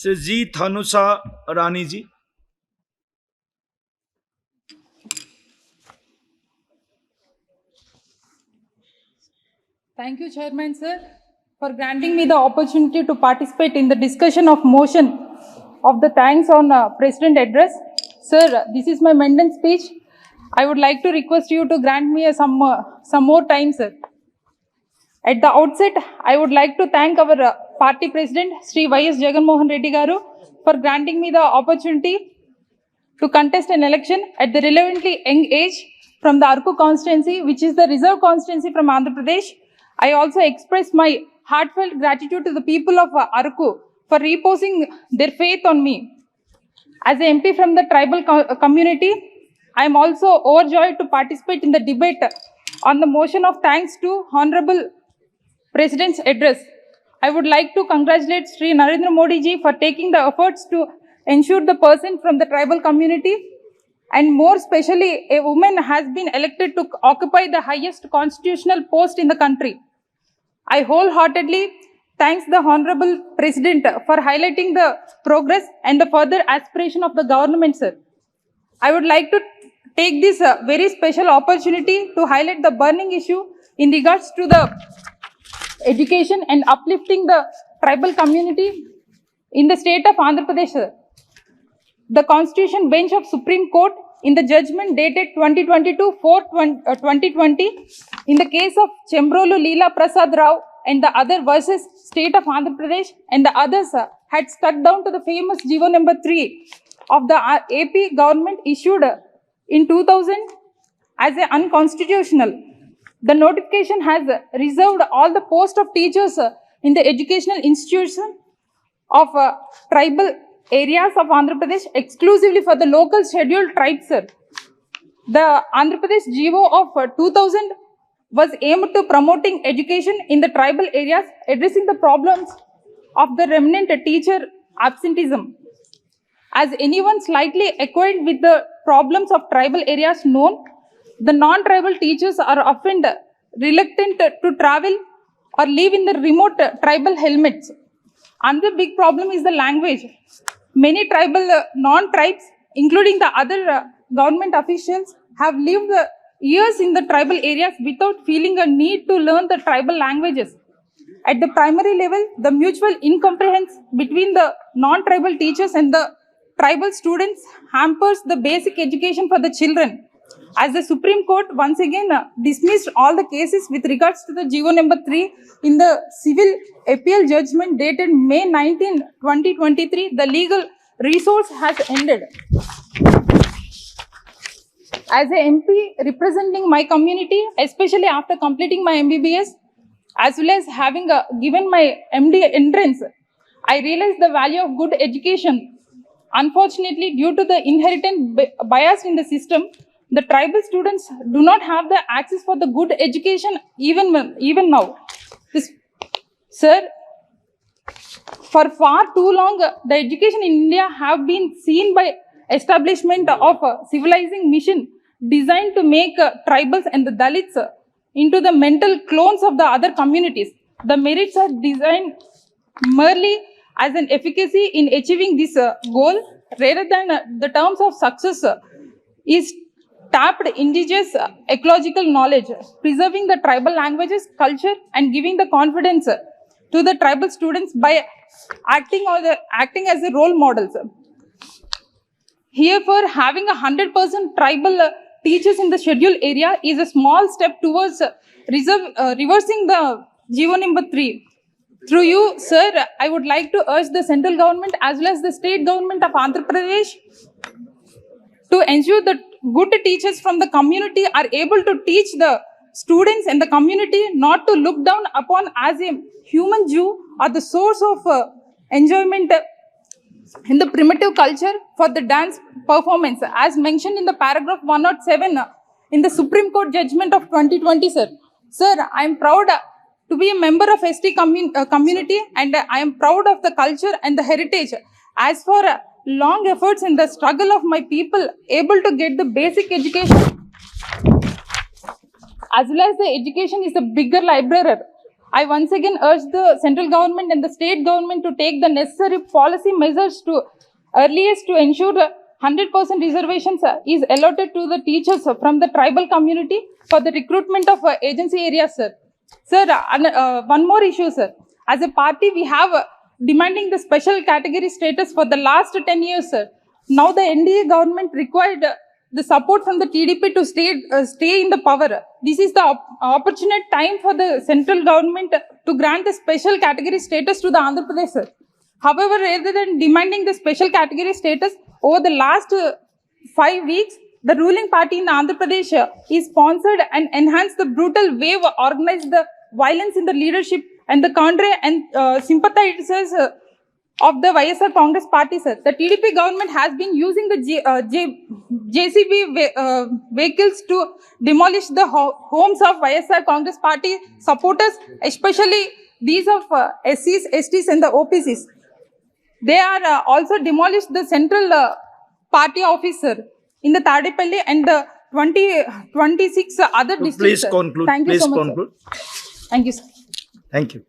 से जी थानुसा रानी जी। Thank you, Chairman Sir, for granting me the opportunity to participate in the discussion of motion of the thanks on President address. Sir, this is my maiden speech. I would like to request you to grant me some more time, sir. At the outset, I would like to thank our party president, Sri Y.S. Jagan Mohan Reddy Garu, for granting me the opportunity to contest an election at the relevantly young age from the Arku constituency, which is the reserve constituency from Andhra Pradesh. I also express my heartfelt gratitude to the people of Arku for reposing their faith on me. As an MP from the tribal community, I am also overjoyed to participate in the debate on the motion of thanks to Honorable President's address. I would like to congratulate Sri Narendra Modi ji for taking the efforts to ensure the person from the tribal community, and more especially a woman has been elected to occupy the highest constitutional post in the country. I wholeheartedly thanks the Honorable President for highlighting the progress and the further aspiration of the government, sir. I would like to take this very special opportunity to highlight the burning issue in regards to the education and uplifting the tribal community in the state of Andhra Pradesh, sir. The Constitution Bench of Supreme Court in the judgment dated 2022-4-2020 in the case of Chembrolu Leela Prasad Rao and the other versus state of Andhra Pradesh and the others had stuck down to the famous Jivo number 3 of the AP government issued in 2000 as a unconstitutional. The notification has reserved all the posts of teachers in the educational institution of tribal areas of Andhra Pradesh exclusively for the local scheduled tribes, sir. The Andhra Pradesh GO of 2000 was aimed to promoting education in the tribal areas, addressing the problems of the remnant teacher absenteeism. As anyone slightly acquainted with the problems of tribal areas known, the non-tribal teachers are often reluctant to travel or live in the remote tribal helmets. Another big problem is the language. Many tribal non-tribes, including the other government officials, have lived years in the tribal areas without feeling a need to learn the tribal languages. At the primary level, the mutual incomprehension between the non-tribal teachers and the tribal students hampers the basic education for the children. As the Supreme Court once again dismissed all the cases with regards to the GO number 3 in the civil appeal judgment dated May 19, 2023, the legal resource has ended. As a MP representing my community, especially after completing my MBBS, as well as having given my MD entrance, I realized the value of good education. Unfortunately, due to the inherent bias in the system, the tribal students do not have the access for the good education even now. Sir, for far too long, the education in India have been seen by establishment of a civilizing mission designed to make tribals and the Dalits into the mental clones of the other communities. The merits are designed merely as an efficacy in achieving this goal rather than the terms of success is tapped indigenous ecological knowledge, preserving the tribal languages, culture, and giving the confidence to the tribal students by acting as a role models. Herefore, having 100% tribal teachers in the scheduled area is a small step towards reversing the GO number 3. Through you, sir, I would like to urge the central government as well as the state government of Andhra Pradesh to ensure that good teachers from the community are able to teach the students and the community not to look down upon as a human Jew or the source of enjoyment in the primitive culture for the dance performance, as mentioned in the paragraph 107 in the Supreme Court judgment of 2020, sir. Sir, I am proud to be a member of ST community, and I am proud of the culture and the heritage. As for long efforts and the struggle of my people able to get the basic education, as well as the education is the bigger library. I once again urge the central government and the state government to take the necessary policy measures to earliest to ensure 100% reservations is allotted to the teachers from the tribal community for the recruitment of agency areas, sir. Sir, one more issue, sir. As a party, we have demanding the special category status for the last 10 years, sir. Now the NDA government required the support from the TDP to stay in the power. This is the opportune time for the central government to grant the special category status to the Andhra Pradesh, sir. However, rather than demanding the special category status, over the last 5 weeks, the ruling party in Andhra Pradesh is sponsored and enhanced the brutal wave, organized the violence in the leadership and the cadre and sympathizers of the YSR Congress party, sir. The TDP government has been using the JCB vehicles to demolish the homes of YSR Congress party supporters, especially these of SCs, STs and the OPCs. They are also demolished the central party office, sir, in the Tadepalli and the 26 other districts. Please sir. conclude. Thank you Please so much, conclude. sir. Thank you, sir. Thank you.